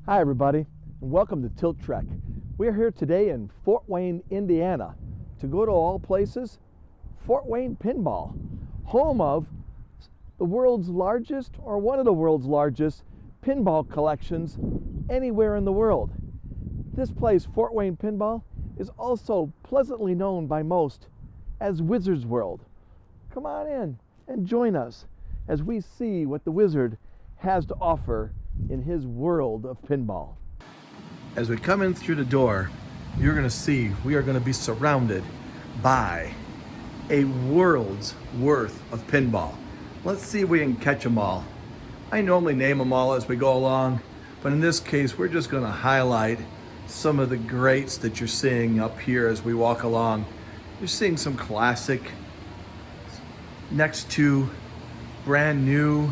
Hi everybody, and welcome to TiltTrek. We're here today in Fort Wayne, Indiana, to go to all places, Fort Wayne Pinball, home of the world's largest, or one of the world's largest, pinball collections anywhere in the world. This place, Fort Wayne Pinball, is also pleasantly known by most as Wizard's World. Come on in and join us as we see what the Wizard has to offer in his world of pinball. As we come in through the door, you're going to see we are going to be surrounded by a world's worth of pinball. Let's see if we can catch them all. I normally name them all as we go along, but in this case, we're just going to highlight some of the greats that you're seeing up here as we walk along. You're seeing some classic next to brand new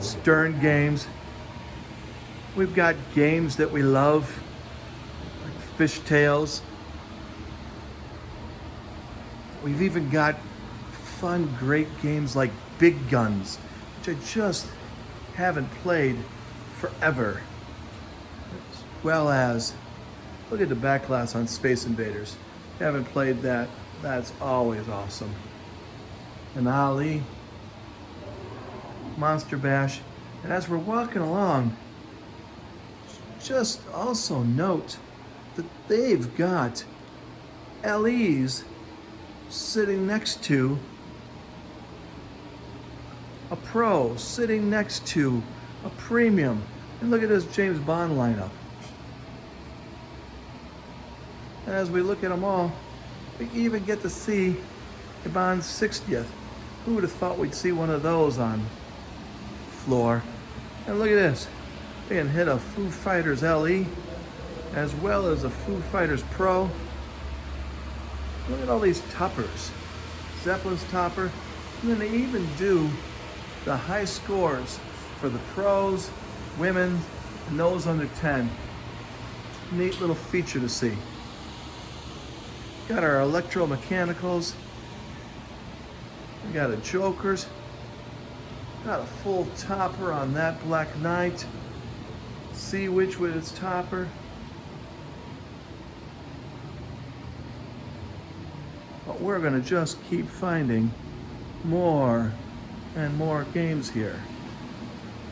Stern games. We've got games that we love, like Fishtails. We've even got fun, great games like Big Guns, which I just haven't played forever. As well as, look at the back glass on Space Invaders. Haven't played that. That's always awesome. And Ali, Monster Bash. And as we're walking along, just also note that they've got LEs sitting next to a Pro, sitting next to a Premium. And look at this James Bond lineup. And as we look at them all, we even get to see the Bond's 60th. Who would have thought we'd see one of those on floor? And look at this. We can hit a Foo Fighters LE as well as a Foo Fighters Pro. Look at all these toppers. Zeppelin's topper. And then they even do the high scores for the pros, women, and those under 10. Neat little feature to see. Got our electromechanicals. We got a Jokers. Got a full topper on that Black Knight. Sea Witch with its topper. But we're gonna just keep finding more and more games here.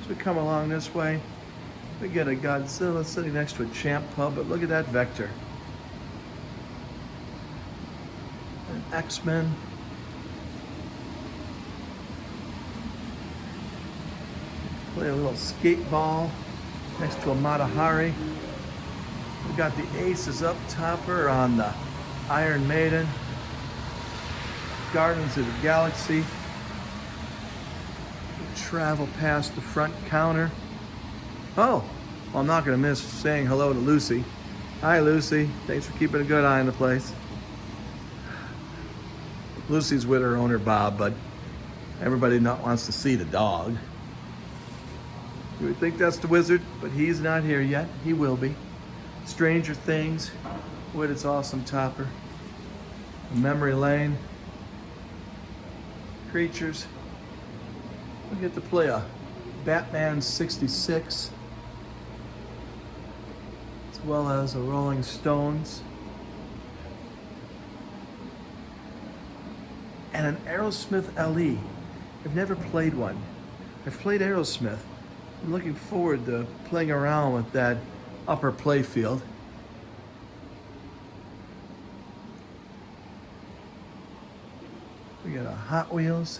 As we come along this way, we get a Godzilla sitting next to a Champ Pub, but look at that Vector. An X-Men. Play a little skate ball next to a Matahari. We got the Aces Up topper on the Iron Maiden. Guardians of the Galaxy. We travel past the front counter. Oh, well, I'm not gonna miss saying hello to Lucy. Hi Lucy, thanks for keeping a good eye on the place. Lucy's with her owner Bob, but everybody wants to see the dog. You would think that's the Wizard, but he's not here yet. He will be. Stranger Things with its awesome topper. Memory Lane. Creatures. We get to play a Batman 66, as well as a Rolling Stones. And an Aerosmith LE. I've never played one. I've played Aerosmith. I'm looking forward to playing around with that upper play field. We got a Hot Wheels,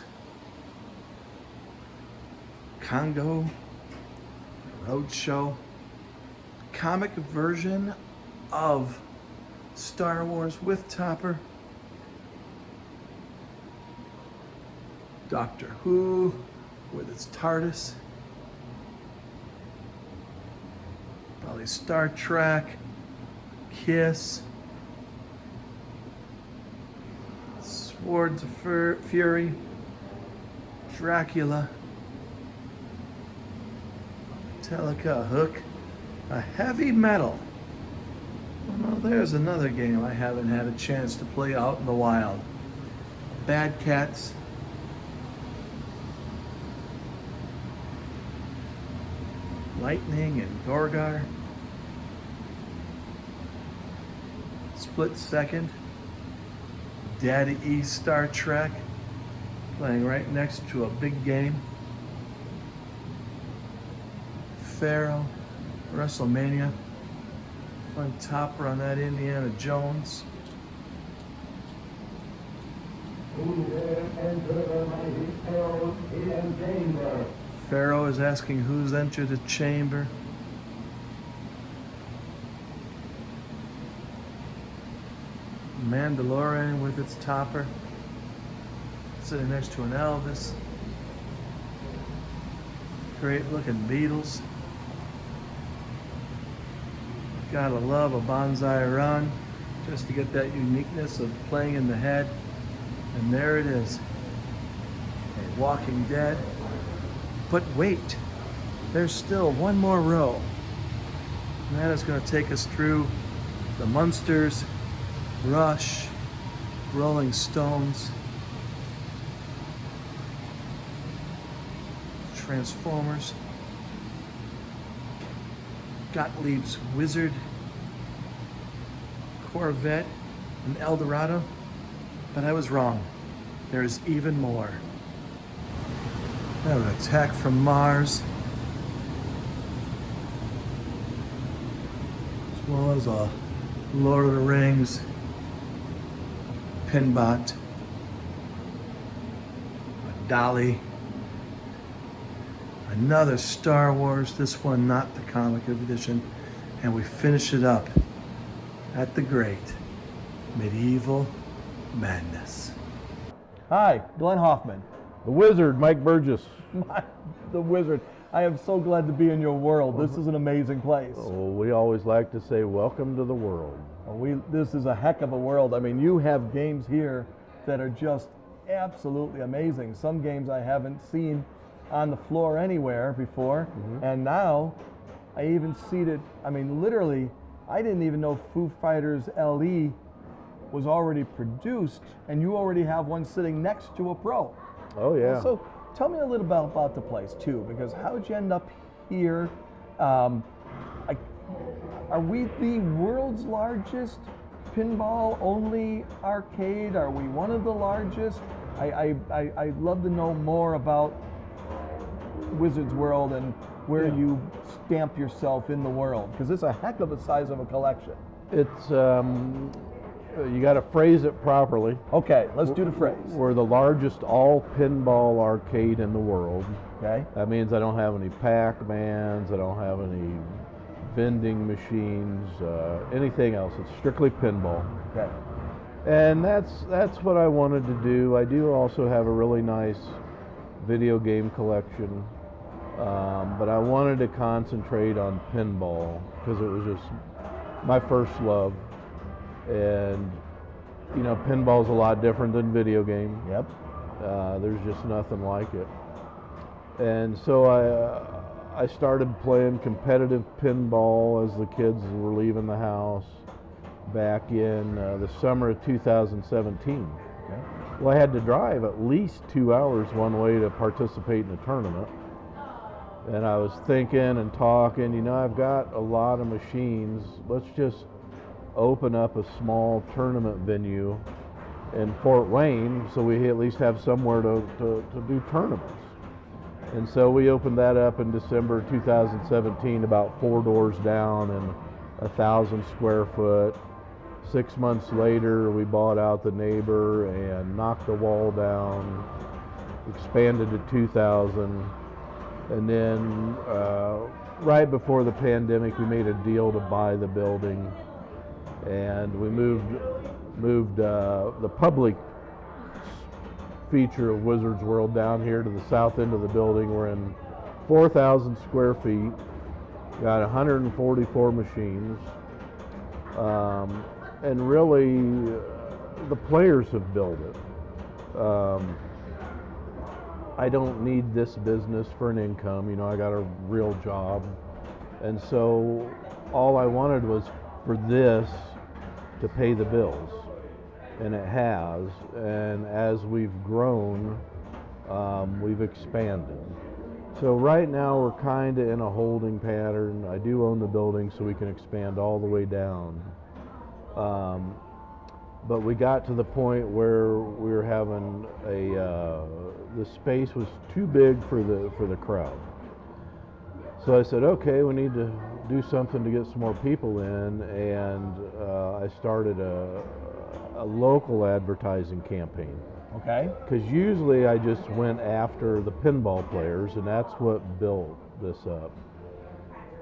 Congo, Roadshow, comic version of Star Wars with topper, Doctor Who with its TARDIS, probably Star Trek, Kiss, Swords of Fury, Dracula, Metallica, Hook, a Heavy Metal. Well, there's another game I haven't had a chance to play out in the wild. Bad Cats. Lightning and Gorgar. Split second. Daddy E Star Trek playing right next to a big game. Pharaoh, WrestleMania. Fun topper on that Indiana Jones. Pharaoh is asking who's entered the chamber. Mandalorian with its topper, sitting next to an Elvis. Great looking Beatles. Gotta love a bonsai run just to get that uniqueness of playing in the head. And there it is, a Walking Dead. But wait, there's still one more row. And that is going to take us through the Munsters, Rush, Rolling Stones, Transformers, Gottlieb's Wizard, Corvette, and El Dorado. But I was wrong. There's even more. An Attack from Mars, as well as a Lord of the Rings, Pinbot, a Dolly, another Star Wars, this one not the comic edition, and we finish it up at the great Medieval Madness. Hi, Glenn Hoffman. The Wizard, Mike Burgess. The Wizard. I am so glad to be in your world. This is an amazing place. Oh, we always like to say, welcome to the world. This is a heck of a world. I mean, you have games here that are just absolutely amazing. Some games I haven't seen on the floor anywhere before. And now I even see it. I mean, literally, I didn't even know Foo Fighters LE was already produced, and you already have one sitting next to a Pro. Oh, yeah. So tell me a little bit about the place, too, because how'd you end up here? Are we the world's largest pinball-only arcade? Are we one of the largest? I'd love to know more about Wizard's World and where you stamp yourself in the world, because it's a heck of a size of a collection. It's, you got to phrase it properly. Okay, let's do the phrase. We're the largest all pinball arcade in the world. Okay. That means I don't have any Pac-Mans, I don't have any vending machines, anything else. It's strictly pinball. Okay. And that's what I wanted to do. I do also have a really nice video game collection, but I wanted to concentrate on pinball because it was just my first love. And you know, pinball's a lot different than video game. Yep. There's just nothing like it. And so I started playing competitive pinball as the kids were leaving the house back in the summer of 2017. Okay. Well, I had to drive at least 2 hours one way to participate in a tournament. And I was thinking and talking, you know, I've got a lot of machines. Let's just open up a small tournament venue in Fort Wayne so we at least have somewhere to do tournaments. And so we opened that up in December 2017, about 4 doors down and 1,000 square foot. 6 months later, we bought out the neighbor and knocked the wall down, expanded to 2,000. And then right before the pandemic, we made a deal to buy the building. And we moved the public feature of Wizard's World down here to the south end of the building. We're in 4,000 square feet, got 144 machines, and really the players have built it. I don't need this business for an income, you know, I got a real job. And so all I wanted was for this to pay the bills, and it has. And as we've grown, we've expanded. So right now we're kind of in a holding pattern. I do own the building, so we can expand all the way down. But we got to the point where we were having the space was too big for the crowd. So I said, okay, we need to do something to get some more people in, and I started a local advertising campaign. Okay. Because usually I just went after the pinball players, and that's what built this up.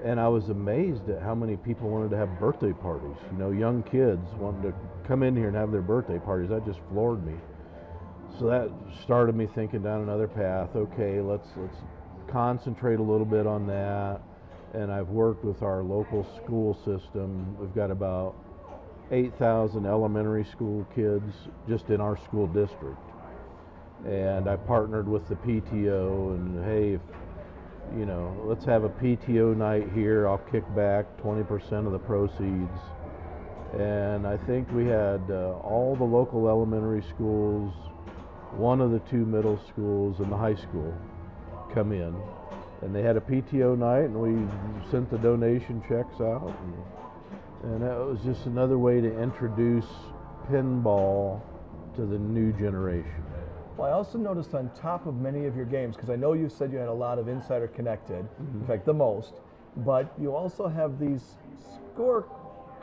And I was amazed at how many people wanted to have birthday parties. You know, young kids wanted to come in here and have their birthday parties. That just floored me. So that started me thinking down another path. Okay, let's concentrate a little bit on that. And I've worked with our local school system. We've got about 8,000 elementary school kids just in our school district. And I partnered with the PTO, and hey, you know, let's have a PTO night here. I'll kick back 20% of the proceeds. And I think we had all the local elementary schools, one of the 2 middle schools, and the high school come in. And they had a PTO night, and we sent the donation checks out. And that was just another way to introduce pinball to the new generation. Well, I also noticed on top of many of your games, because I know you said you had a lot of Insider Connected, in fact, the most, but you also have these score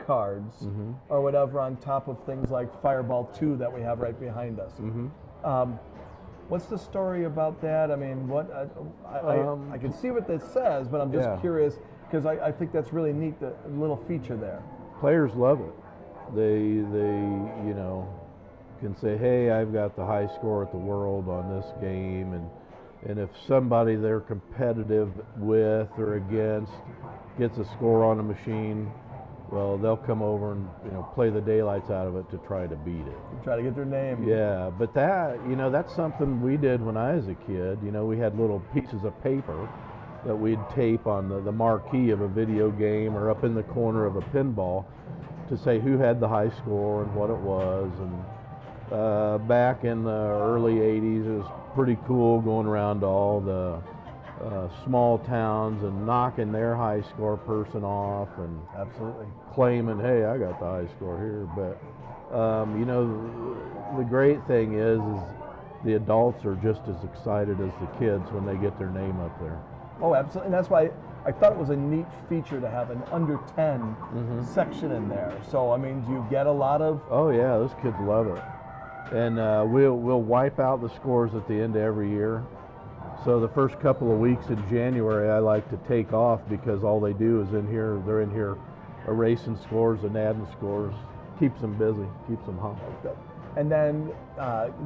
cards or whatever on top of things like Fireball 2 that we have right behind us. What's the story about that? I mean, what I can see what this says, but I'm just curious, because I think that's really neat, the little feature there. Players love it. They you know, can say, hey, I've got the high score at the world on this game, and if somebody they're competitive with or against gets a score on a machine, well, they'll come over and, you know, play the daylights out of it to try to beat it. Try to get their name. Yeah, but that, you know, that's something we did when I was a kid. You know, we had little pieces of paper that we'd tape on the marquee of a video game or up in the corner of a pinball to say who had the high score and what it was. And back in the early 80s, it was pretty cool going around to all the small towns and knocking their high score person off and Absolutely. claiming, hey, I got the high score here. But you know, the great thing is the adults are just as excited as the kids when they get their name up there. Oh, absolutely. And that's why I thought it was a neat feature to have an under 10 section in there. So, I mean, do you get a lot of... Oh, yeah, those kids love it. And we'll wipe out the scores at the end of every year. So the first couple of weeks in January, I like to take off because all they do is they're in here erasing scores and adding scores. Keeps them busy, keeps them hot. And then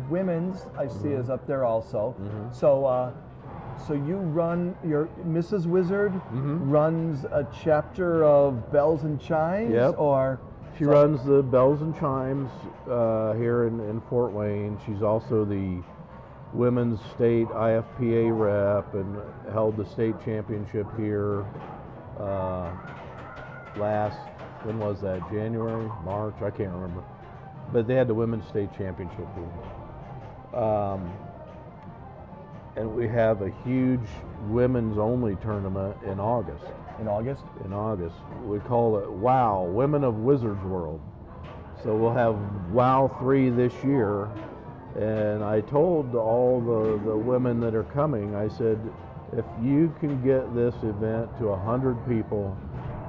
women's, I see, is up there also. So you run, your Mrs. Wizard runs a chapter of Bells and Chimes? Yep. Or She runs the Bells and Chimes here in Fort Wayne. She's also the women's state IFPA rep and held the state championship here when was that, January, March? I can't remember. But they had the women's state championship here. And we have a huge women's only tournament in August. in August? In August. We call it WOW, Women of Wizards World. So we'll have WOW 3 this year. And I told all the women that are coming, I said, if you can get this event to 100 people,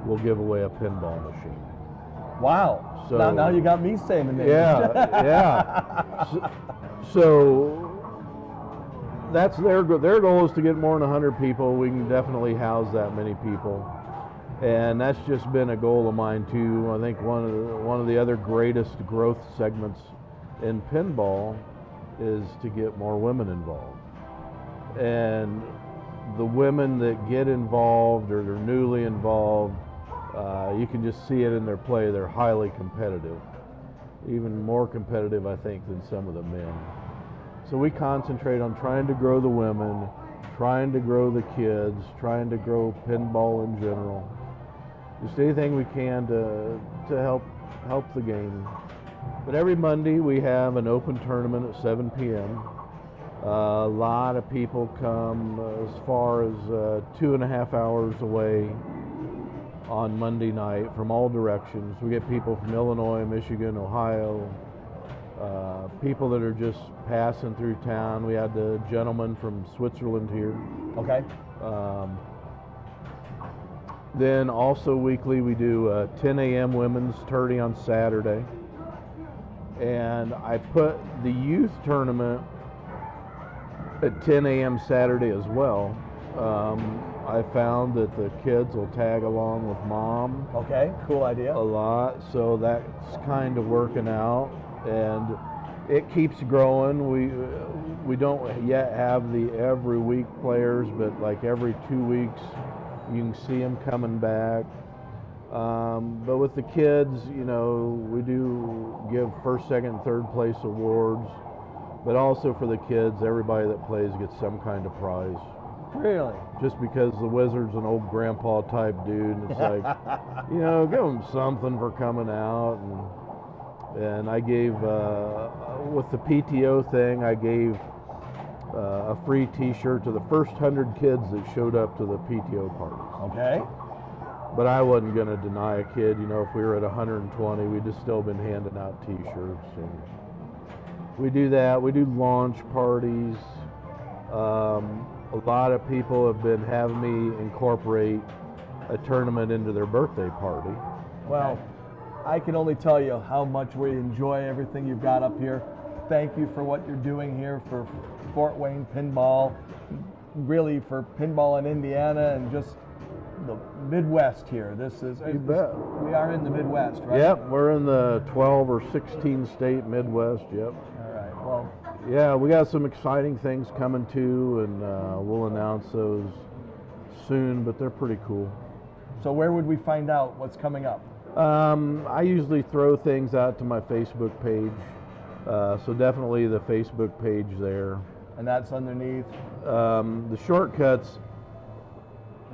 we'll give away a pinball machine. Wow. So, now you got me saying the name. Yeah. So that's their goal is to get more than 100 people. We can definitely house that many people. And that's just been a goal of mine too. I think one of the other greatest growth segments in pinball is to get more women involved. And the women that get involved or they're newly involved, you can just see it in their play. They're highly competitive, even more competitive, I think, than some of the men. So we concentrate on trying to grow the women, trying to grow the kids, trying to grow pinball in general. Just anything we can to help the game. But every Monday we have an open tournament at 7 p.m. A lot of people come as far as 2.5 hours away on Monday night from all directions. We get people from Illinois, Michigan, Ohio, people that are just passing through town. We had the gentleman from Switzerland here. Okay. Then also weekly we do a 10 a.m. women's tourney on Saturday. And I put the youth tournament at 10 a.m. Saturday as well. I found that the kids will tag along with mom. Okay, cool idea. A lot, so that's kind of working out, and it keeps growing. We don't yet have the every week players, but like every 2 weeks you can see them coming back. But with the kids, you know, we do give first, second, third place awards, but also for the kids, everybody that plays gets some kind of prize. Really? Just because the Wizard's an old grandpa type dude, and it's like, you know, give them something for coming out. And I gave, with the PTO thing, I gave a free t-shirt to the first 100 kids that showed up to the PTO party. Okay. But I wasn't going to deny a kid, you know, if we were at 120, we'd just still been handing out t-shirts. And we do that. We do launch parties. A lot of people have been having me incorporate a tournament into their birthday party. Well, I can only tell you how much we enjoy everything you've got up here. Thank you for what you're doing here for Fort Wayne Pinball, really for pinball in Indiana and just the Midwest here. This is, You bet. We are in the Midwest, right? Yep, we're in the 12 or 16 state Midwest, yep. All right, well. Yeah, we got some exciting things coming too, and we'll announce those soon, but they're pretty cool. So where would we find out what's coming up? I usually throw things out to my Facebook page, so definitely the Facebook page there. And that's underneath? The shortcuts,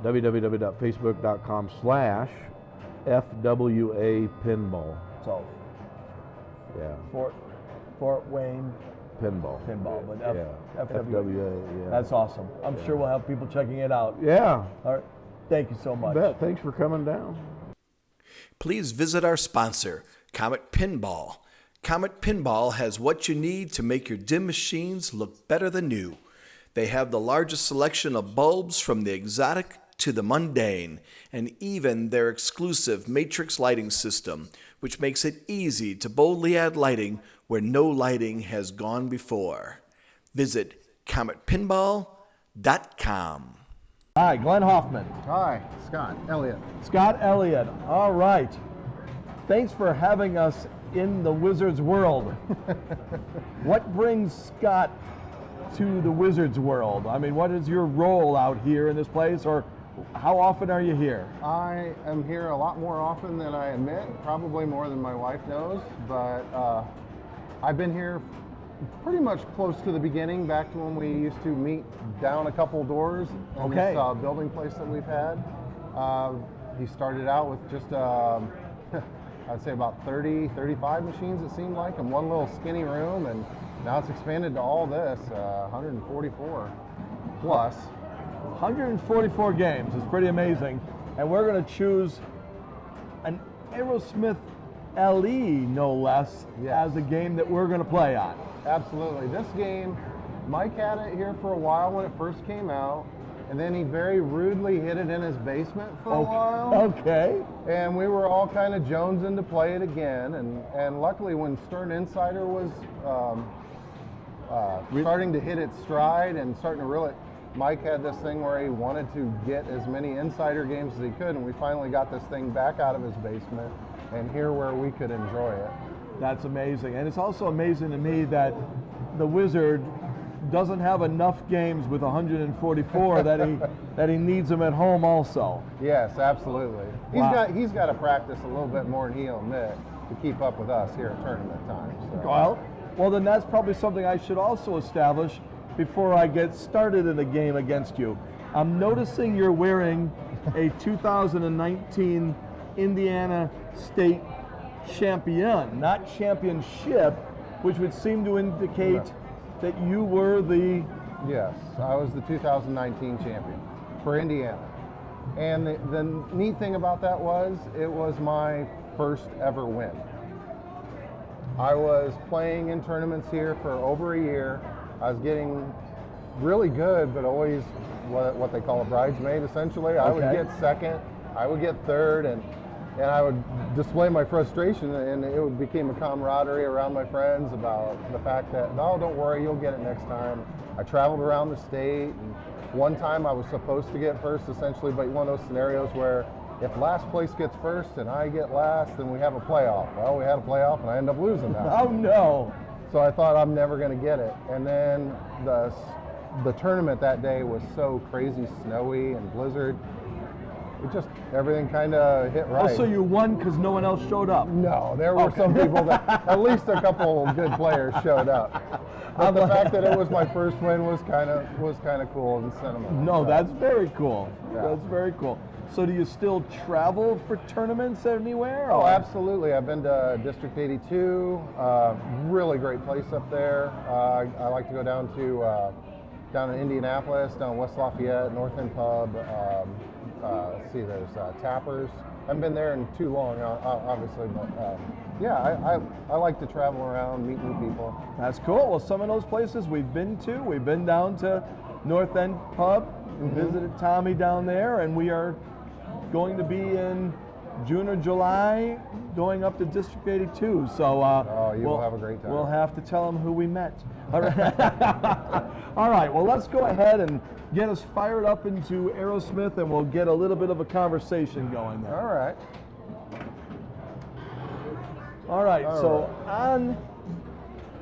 www.facebook.com/FWA Pinball. So, yeah. Fort Wayne Pinball. But yeah. FWA. Yeah. That's awesome. I'm sure we'll have people checking it out. Yeah. All right. Thank you so much. You bet. Thanks for coming down. Please visit our sponsor, Comet Pinball. Comet Pinball has what you need to make your dim machines look better than new. They have the largest selection of bulbs from the exotic to the mundane, and even their exclusive matrix lighting system, which makes it easy to boldly add lighting where no lighting has gone before. Visit cometpinball.com. Hi, Glenn Hoffman. Hi, Scott Elliot. Scott Elliot. All right. Thanks for having us in the Wizard's world. What brings Scott to the Wizard's world? I mean, what is your role out here in this place, or how often are you here? I am here a lot more often than I admit, probably more than my wife knows, but I've been here pretty much close to the beginning, back to when we used to meet down a couple doors in Okay. this building place that we've had. He started out with just, I'd say about 30, 35 machines it seemed like, in one little skinny room, and now it's expanded to all this, 144 plus. 144 games is pretty amazing, and we're going to choose an Aerosmith LE, no less, Yes. as a game that we're going to play on. Absolutely. This game, Mike had it here for a while when it first came out, and then he very rudely hid it in his basement for a while. Okay. And we were all kind of jonesing to play it again, and luckily when Stern Insider was starting to hit its stride and starting to reel it, Mike had this thing where he wanted to get as many Insider games as he could, and we finally got this thing back out of his basement and here where we could enjoy it. That's amazing. And it's also amazing to me that the Wizard doesn't have enough games with 144 that he needs them at home also. Yes, absolutely. Wow. He's got to practice a little bit more than he'll admit to keep up with us here at tournament time. So. Well, then that's probably something I should also establish before I get started in a game against you. I'm noticing you're wearing a 2019 Indiana State champion, not championship, which would seem to indicate that you were the... Yes, I was the 2019 champion for Indiana. And the neat thing about that was, it was my first ever win. I was playing in tournaments here for over a year. I was getting really good, but always what they call a bridesmaid, essentially. I would get second, I would get third, and I would display my frustration, and it became a camaraderie around my friends about the fact that, no, don't worry, you'll get it next time. I traveled around the state, and one time I was supposed to get first, essentially, but one of those scenarios where if last place gets first and I get last, then we have a playoff. Well, we had a playoff, and I ended up losing that. Oh, no. So I thought I'm never going to get it. And then the tournament that day was so crazy snowy and blizzard. It just, everything kind of hit right. Oh, so you won because no one else showed up? No, there were some people that, at least a couple good players showed up. But the fact that it was my first win was kind of cool and sentimental. No, that's very cool. Yeah. That's very cool. So do you still travel for tournaments anywhere? Oh, or? absolutely. I've been to District 82, really great place up there. I like to go down in Indianapolis, down West Lafayette, North End Pub. Let's see, there's Tappers. I haven't been there in too long, obviously, but yeah, I like to travel around, meet new people. That's cool. Well, some of those places we've been to. We've been down to North End Pub and visited Tommy down there, and we are going to be in June or July going up to District 82. So We'll have a great time. We'll have to tell them who we met. All right. All right, well, let's go ahead and get us fired up into Aerosmith, and we'll get a little bit of a conversation going there. All right. All right, so on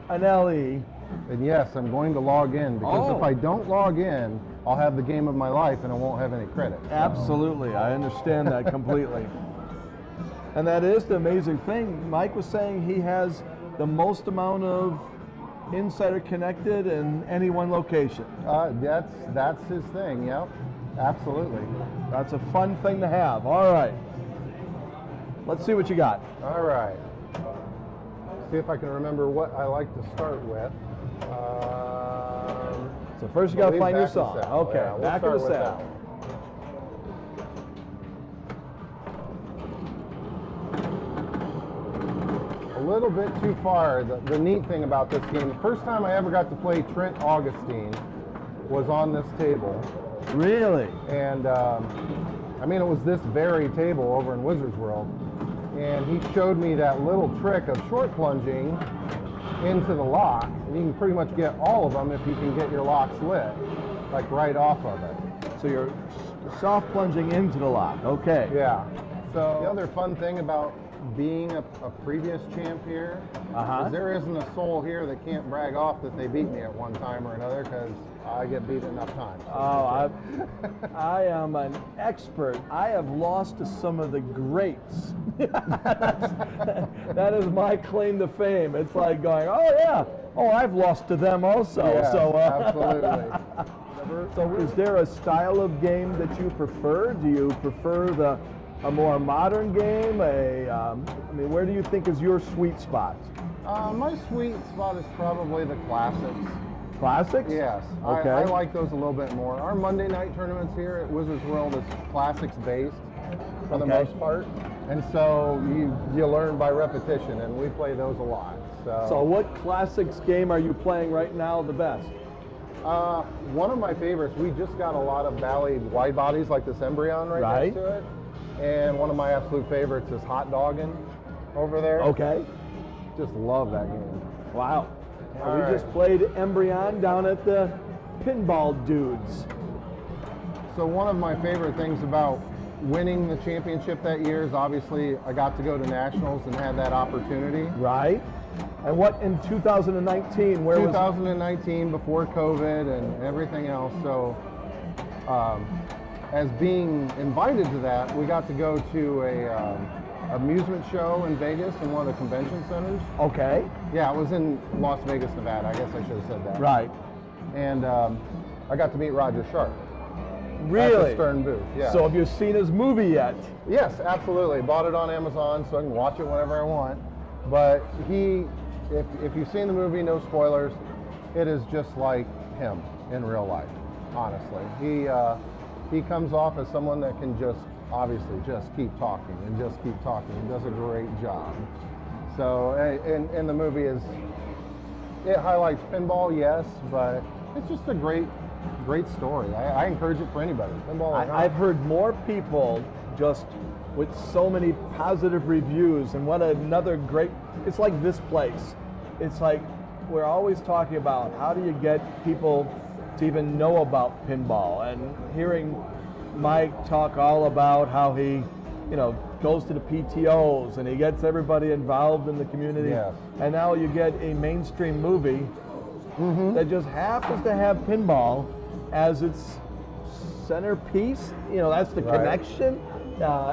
an LE. And yes, I'm going to log in, because if I don't log in, I'll have the game of my life and I won't have any credit. So. Absolutely, I understand that completely. And that is the amazing thing. Mike was saying he has the most amount of insider connected in any one location. That's his thing, yep, absolutely. That's a fun thing to have. All right, let's see what you got. All right, see if I can remember what I like to start with. So first you got to find your song. Okay, yeah, we'll back of the start with saddle. that. A little bit too far. The neat thing about this game, the first time I ever got to play Trent Augustine was on this table. Really? And I mean, it was this very table over in Wizards World. And he showed me that little trick of short plunging into the lock. And you can pretty much get all of them if you can get your locks lit, like right off of it. So you're soft plunging into the lock. Okay. Yeah. So the other fun thing about being a previous champ here is there isn't a soul here that can't brag off that they beat me at one time or another, because I get beat enough times. Oh, I am an expert. I have lost to some of the greats. That is my claim to fame. It's like going, oh yeah, oh I've lost to them also. Yeah, so absolutely. So is there a style of game that you prefer? Do you prefer a more modern game? I mean, where do you think is your sweet spot? My sweet spot is probably the classics. Classics? Yes. Okay. I like those a little bit more. Our Monday night tournaments here at Wizards World is classics based for the most part. And so you learn by repetition, and we play those a lot. So what classics game are you playing right now the best? One of my favorites, we just got a lot of Valley wide bodies like this Embryon right next to it. And one of my absolute favorites is Hot Doggin' over there. Okay. Just love that game. Wow. We just played Embryon down at the Pinball Dudes. So one of my favorite things about winning the championship that year is obviously I got to go to nationals and had that opportunity. Right. And what in 2019? Where 2019, before COVID and everything else. So as being invited to that, we got to go to a amusement show in Vegas in one of the convention centers. Okay. Yeah, it was in Las Vegas, Nevada. I guess I should have said that. Right. And I got to meet Roger Sharp. Really? At the Stern booth. Yeah. So have you seen his movie yet? Yes, absolutely. Bought it on Amazon so I can watch it whenever I want. But if you've seen the movie, no spoilers, it is just like him in real life, honestly. He comes off as someone that can just, obviously, just keep talking and just keep talking. He does a great job. So, and the movie it highlights pinball, yes, but it's just a great story. I encourage it for anybody. Pinball or not. I've heard more people just with so many positive reviews, and what another great, it's like this place. It's like we're always talking about how do you get people to even know about pinball, and hearing Mike talk all about how he, goes to the PTOs and he gets everybody involved in the community. Yes. And now you get a mainstream movie that just happens to have pinball as its centerpiece. That's the connection.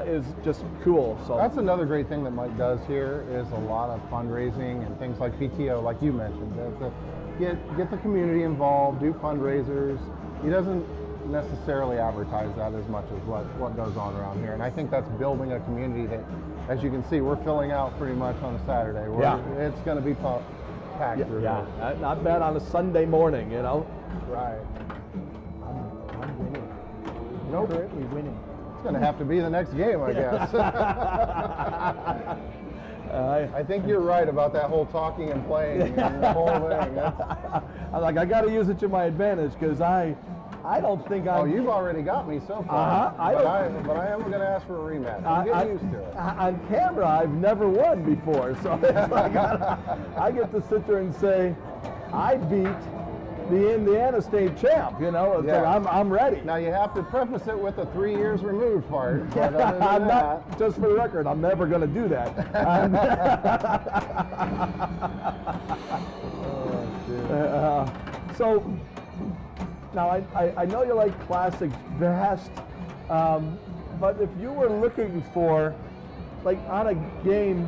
Is just cool. So that's another great thing that Mike does here is a lot of fundraising and things like PTO, like you mentioned. Get the community involved, do fundraisers. He doesn't necessarily advertise that as much as what goes on around here, and I think that's building a community that, as you can see, we're filling out pretty much on a Saturday. It's going to be packed through. Yeah, not bad on a Sunday morning, Right. I'm winning. Nope. Currently winning. It's going to have to be the next game, I guess. I think you're right about that whole talking and playing and the whole thing. I'm like, I got to use it to my advantage because I don't think I'm. Oh, you've already got me so far. But I am going to ask for a rematch. I'm getting used to it. On camera, I've never won before, so it's like I get to sit there and say, I beat the Indiana State champ. It's like I'm ready. Now you have to preface it with a 3 years removed part. But I'm not. Just for the record, I'm never going to do that. So. Now, I know you like classics best, but if you were looking for, like on a game,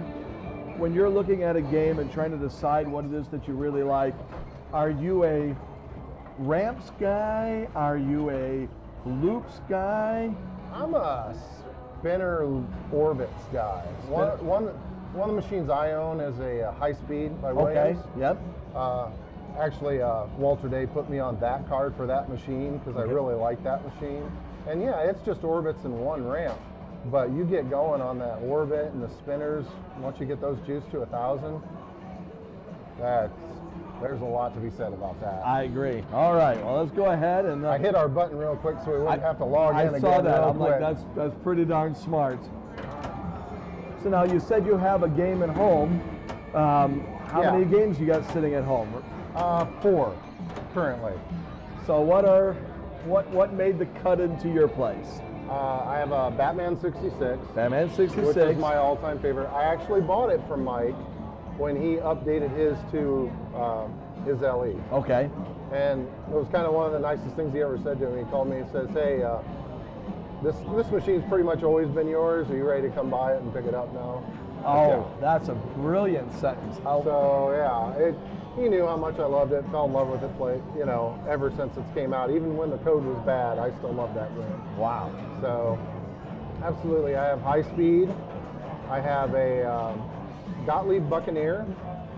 when you're looking at a game and trying to decide what it is that you really like, are you a ramps guy? Are you a loops guy? I'm a spinner orbits guy. One of the machines I own is a High Speed by Williams. Okay, yep. Actually, Walter Day put me on that card for that machine because I really like that machine. And yeah, it's just orbits and one ramp. But you get going on that orbit and the spinners, once you get those juiced to 1,000, there's a lot to be said about that. I agree. All right, well, let's go ahead and... I hit our button real quick so we wouldn't have to log in again. I saw that. Real I'm quick. like, that's pretty darn smart. So now you said you have a game at home. How many games you got sitting at home? 4 currently. So what made the cut into your place? I have a Batman 66. Batman 66. Which is my all-time favorite. I actually bought it from Mike when he updated his to his LE. Okay. And it was kind of one of the nicest things he ever said to me. He called me and says, hey, this machine's pretty much always been yours. Are you ready to come buy it and pick it up now? Oh, that's a brilliant sentence. So yeah, he knew how much I loved it, fell in love with it, ever since it came out. Even when the code was bad, I still loved that game. Wow. So, absolutely, I have High Speed. I have a Gottlieb Buccaneer,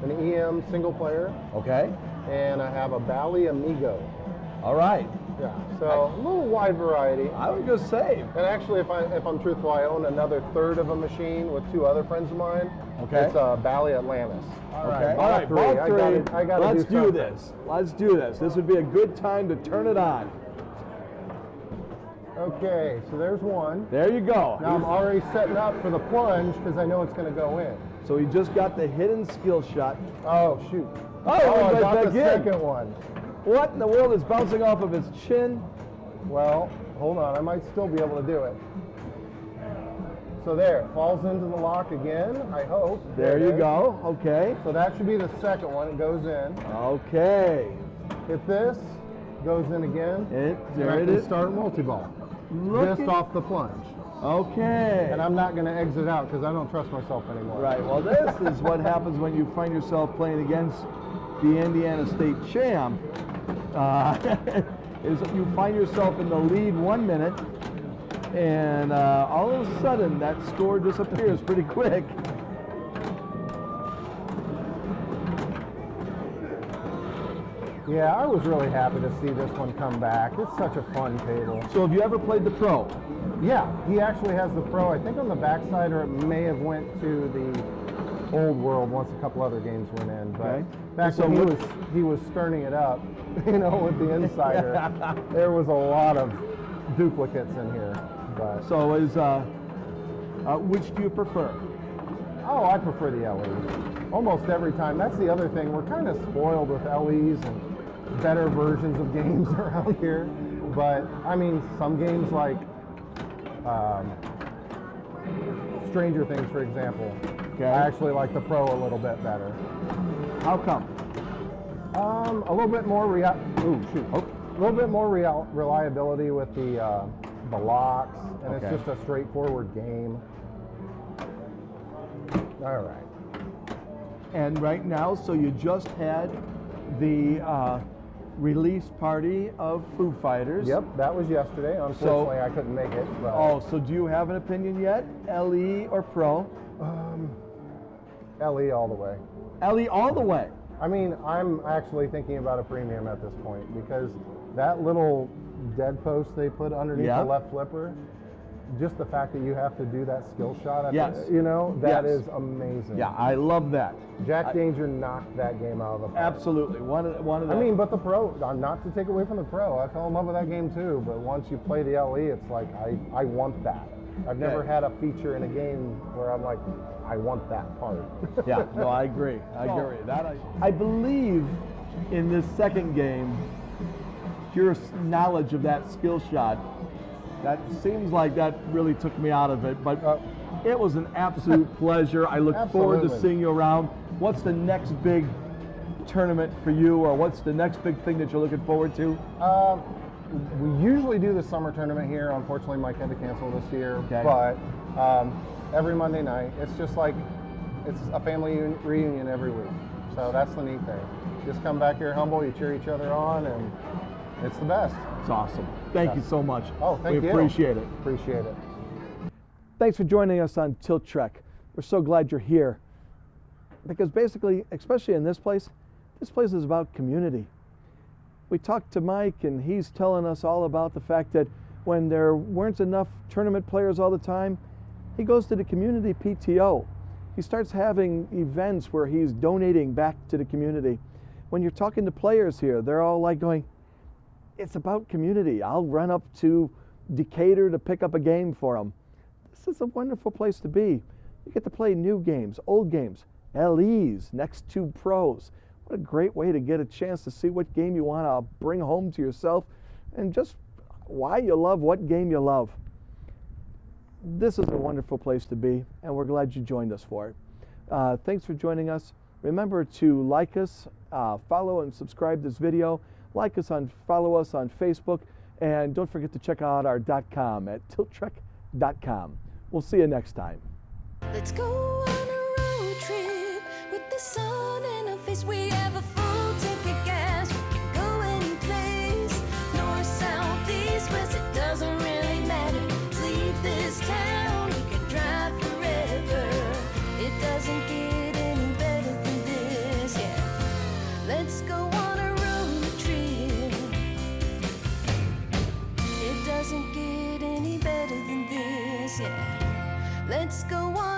an EM single player. Okay. And I have a Bally Amigo. All right. Yeah, so a little wide variety. I would just say. And actually, if I'm truthful, I own another third of a machine with 2 other friends of mine. Okay. It's a Bally Atlantis. All right, ball 3. I gotta Let's do something. this. Let's do this. This would be a good time to turn it on. Okay, so there's one. There you go. Now I'm already setting up for the plunge because I know it's going to go in. So he just got the hidden skill shot. Oh, shoot. Oh, I got back the in. second one. What in the world is bouncing off of his chin? Well, hold on. I might still be able to do it. So there, it falls into the lock again, I hope. There you go. Okay. So that should be the second one. It goes in. Okay. Hit this, goes in again. There it is. Start multi-ball. Just off the plunge. Okay. And I'm not going to exit out because I don't trust myself anymore. Right. Well, this is what happens when you find yourself playing against the Indiana State champ. Is you find yourself in the lead 1 minute, and all of a sudden that score disappears pretty quick. Yeah, I was really happy to see this one come back. It's such a fun table. So have you ever played the Pro? Yeah, he actually has the Pro, I think on the backside, or it may have went to the Old World once a couple other games went in. But Okay. back So when he was sterning it up, you know, with the Insider, there was a lot of duplicates in here. But So which do you prefer? oh, I prefer the LE. Almost every time. That's the other thing. We're kind of spoiled with LEs and better versions of games around here. But I mean, some games like Stranger Things, for example, Okay. I actually like the Pro a little bit better. How come? A little bit more reliability with the locks, and Okay. it's just a straightforward game. All right. And right now, so you just had the release party of Foo Fighters. Yep, that was yesterday. Unfortunately, I couldn't make it. But, Oh, so do you have an opinion yet? LE or Pro? LE all the way. LE all the way. I mean, I'm actually thinking about a premium at this point because that little dead post they put underneath Yeah. the left flipper, just the fact that you have to do that skill shot, at Yes. you know, that Yes. is amazing. Yeah, I love that. Jack Danger knocked that game out of the park. Absolutely. One of the. I mean, but the Pro, not to take away from the Pro, I fell in love with that game too, but once you play the LE, it's like, I want that. I've never Okay. had a feature in a game where I'm like, I want that part. Yeah, no, I agree. I agree. I believe in this second game, your knowledge of that skill shot, that seems like that really took me out of it, but it was an absolute pleasure. I look forward to Absolutely. seeing you around. What's the next big tournament for you, or what's the next big thing that you're looking forward to? We usually do the summer tournament here. Unfortunately, Mike had to cancel this year. Okay. But every Monday night, it's just like, it's a family reunion every week. So that's the neat thing. Just come back here humble, you cheer each other on, and it's the best. It's awesome. Thank you so much. Oh, thank you. We appreciate it. Appreciate it. Thanks for joining us on TiltTrek. We're so glad you're here. Because basically, especially in this place is about community. We talked to Mike, and he's telling us all about the fact that when there weren't enough tournament players all the time, he goes to the community PTO. He starts having events where he's donating back to the community. When you're talking to players here, they're all like going, it's about community. I'll run up to Decatur to pick up a game for them. This is a wonderful place to be. You get to play new games, old games, LEs, next to pros. What a great way to get a chance to see what game you want to bring home to yourself and just why you love what game you love. This is a wonderful place to be, and we're glad you joined us for it. Thanks for joining us. Remember to like us, follow and subscribe this video. Follow us on Facebook, and don't forget to check out our .com at TiltTrek.com. We'll see you next time. Let's go on a road trip with the sun in our face. We have a full tank of gas. We can go any place. North, south, east, west, it doesn't really matter. Let's leave this town. We can drive forever. It doesn't get any better than this, yeah. Let's go on a road trip. It doesn't get any better than this, yeah. Let's go on